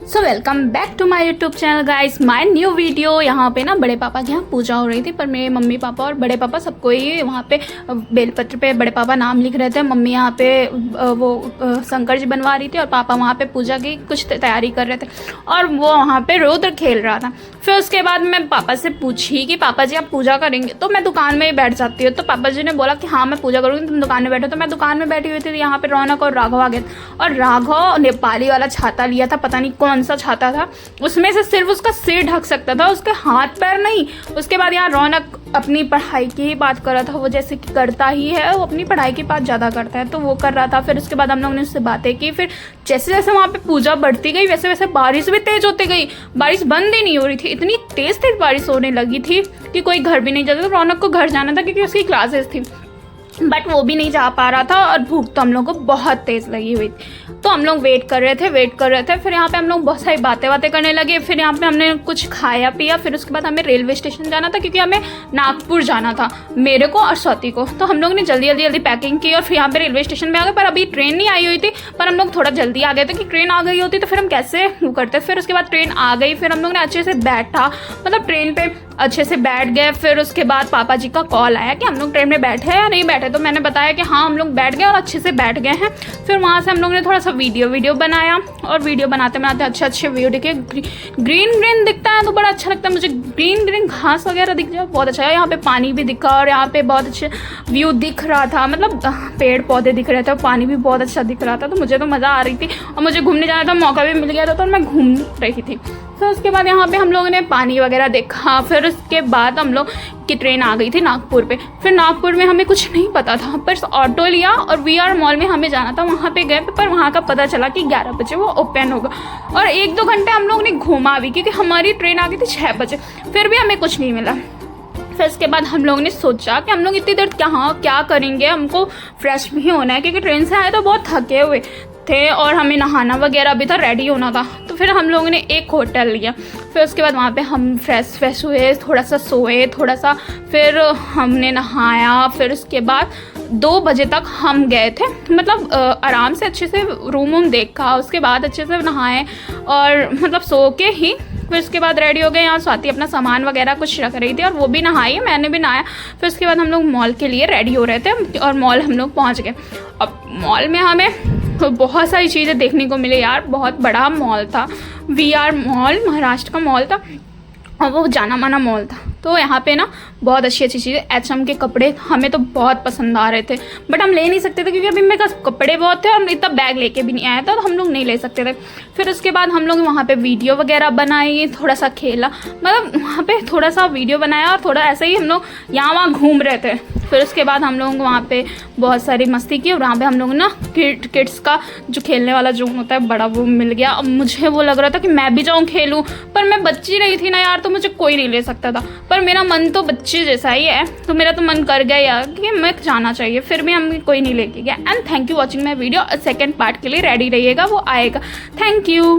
So welcome back to my YouTube channel guys, my new video. यहाँ पे ना बड़े पापा के यहाँ पूजा हो रही थी, पर मेरे मम्मी पापा और बड़े पापा सबको ही वहाँ पे बेलपत्र पे बड़े पापा नाम लिख रहे थे। मम्मी यहाँ पे वो शंकर जी बनवा रही थी और पापा वहाँ पे पूजा की कुछ तैयारी कर रहे थे और वो वहाँ पे रुद्र खेल रहा था। फिर उसके बाद मैं पापा से पूछी कि पापा जी आप पूजा करेंगे? तो मैं दुकान में ही बैठ जाती हूँ। तो पापा जी ने बोला कि हाँ मैं पूजा करूँगी, तुम दुकान में बैठो। तो मैं दुकान में बैठी हुई थी, यहाँ पे रौनक और राघव आ गए और राघव नेपाली वाला छाता लिया था, पता नहीं कौन सा छाता था, उसमें से सिर्फ उसका सिर ढक सकता था, उसके हाथ पैर नहीं। उसके बाद यहाँ रौनक अपनी पढ़ाई की ही बात कर रहा था, वो जैसे कि करता ही है, वो अपनी पढ़ाई की बात ज़्यादा करता है, तो वो कर रहा था। फिर उसके बाद हम लोगों ने उससे बातें की। फिर जैसे जैसे वहाँ पे पूजा बढ़ती गई वैसे वैसे बारिश भी तेज होती गई। बारिश बंद ही नहीं हो रही थी, इतनी तेज तेज बारिश होने लगी थी कि कोई घर भी नहीं जाता था। रौनक को घर जाना था क्योंकि उसकी क्लासेस थी, बट वो भी नहीं जा पा रहा था और भूख तो हम लोग को बहुत तेज़ लगी हुई थी। तो हम लोग वेट कर रहे थे। फिर यहाँ पे हम लोग बहुत सारी बातें करने लगे। फिर यहाँ पे हमने कुछ खाया पिया। फिर उसके बाद हमें रेलवे स्टेशन जाना था क्योंकि हमें नागपुर जाना था, मेरे को और स्वाति को। तो हम लोग ने जल्दी पैकिंग की और फिर यहाँ पे रेलवे स्टेशन में आ गए। पर अभी ट्रेन नहीं आई हुई थी, पर हम लोग थोड़ा जल्दी आ गए थे कि ट्रेन आ गई होती तो फिर हम कैसे वो करते। फिर उसके बाद ट्रेन आ गई, फिर हम लोग ने अच्छे से बैठा, मतलब ट्रेन पे अच्छे से बैठ गए। फिर उसके बाद पापा जी का कॉल आया कि हम लोग ट्रेन में बैठे हैं या नहीं बैठे। तो मैंने बताया कि हाँ हम लोग बैठ गए और अच्छे से बैठ गए हैं। फिर वहाँ से हम लोग ने थोड़ा सा वीडियो बनाया और वीडियो बनाते अच्छे व्यू दिखे। ग्रीन दिखता है तो बड़ा अच्छा लगता है मुझे। ग्रीन घास वगैरह दिख जाए बहुत अच्छा है। यहाँ पे पानी भी दिखा और यहाँ पे बहुत अच्छे व्यू दिख रहा था, मतलब पेड़ पौधे दिख रहे थे और पानी भी बहुत अच्छा दिख रहा था। तो मुझे तो मज़ा आ रही थी और मुझे घूमने जाना था, मौका भी मिल गया था तो मैं घूम रही थी। तो उसके बाद यहाँ पे हम लोगों ने पानी वगैरह देखा। फिर उसके बाद हम लोग की ट्रेन आ गई थी नागपुर पे। फिर नागपुर में हमें कुछ नहीं पता था, पर ऑटो लिया और VR मॉल में हमें जाना था। वहाँ पे गए, पर वहाँ का पता चला कि 11 बजे वो ओपन होगा और 1-2 घंटे हम लोग ने घूमा भी क्योंकि हमारी ट्रेन आ गई थी 6 बजे। फिर भी हमें कुछ नहीं मिला। फिर उसके बाद हम लोगों ने सोचा कि हम लोग इतनी देर क्या करेंगे, हमको फ्रेश भी होना है क्योंकि ट्रेन से आए तो बहुत थके हुए थे और हमें नहाना वगैरह भी था, रेडी होना था। तो फिर हम लोगों ने एक होटल लिया। फिर उसके बाद वहाँ पे हम फ्रेश हुए, थोड़ा सा सोए, फिर हमने नहाया। फिर उसके बाद 2 बजे तक हम गए थे, मतलब आराम से अच्छे से रूम देखा, उसके बाद अच्छे से नहाए और मतलब सो के ही फिर उसके बाद रेडी हो गए। यहाँ स्वाति अपना सामान वगैरह कुछ रख रही थी और वो भी नहाई, मैंने भी नहाया। फिर उसके बाद हम लोग मॉल के लिए रेडी हो रहे थे और मॉल हम लोग पहुँच गए। अब मॉल में हमें बहुत सारी चीज़ें देखने को मिले यार, बहुत बड़ा मॉल था। VR मॉल महाराष्ट्र का मॉल था और वो जाना माना मॉल था। तो यहाँ पे ना बहुत अच्छी चीज़ें, HM के कपड़े हमें तो बहुत पसंद आ रहे थे, बट हम ले नहीं सकते थे क्योंकि अभी मेरे पास कपड़े बहुत थे और इतना बैग लेके भी नहीं आया था, तो हम लोग नहीं ले सकते थे। फिर उसके बाद हम लोग वहाँ पे वीडियो वगैरह बनाई, थोड़ा सा खेला, मतलब वहाँ पे थोड़ा सा वीडियो बनाया और थोड़ा ऐसे ही हम लोग यहाँ वहाँ घूम रहे थे। फिर उसके बाद हम लोग वहाँ पे बहुत सारी मस्ती की और वहाँ पे हम लोग ना किड्स का जो खेलने वाला जो होता है बड़ा, वो मिल गया। अब मुझे वो लग रहा था कि मैं भी जाऊँ खेलूँ, पर मैं बच्ची रही थी ना यार, तो मुझे कोई नहीं ले सकता था। पर मेरा मन तो बच्चे जैसा ही है, तो मेरा तो मन कर गया यार कि मैं जाना चाहिए। फिर भी हमें कोई नहीं लेके गया। And thank you watching my video. Second part के लिए रेडी रहिएगा, वो आएगा। Thank you.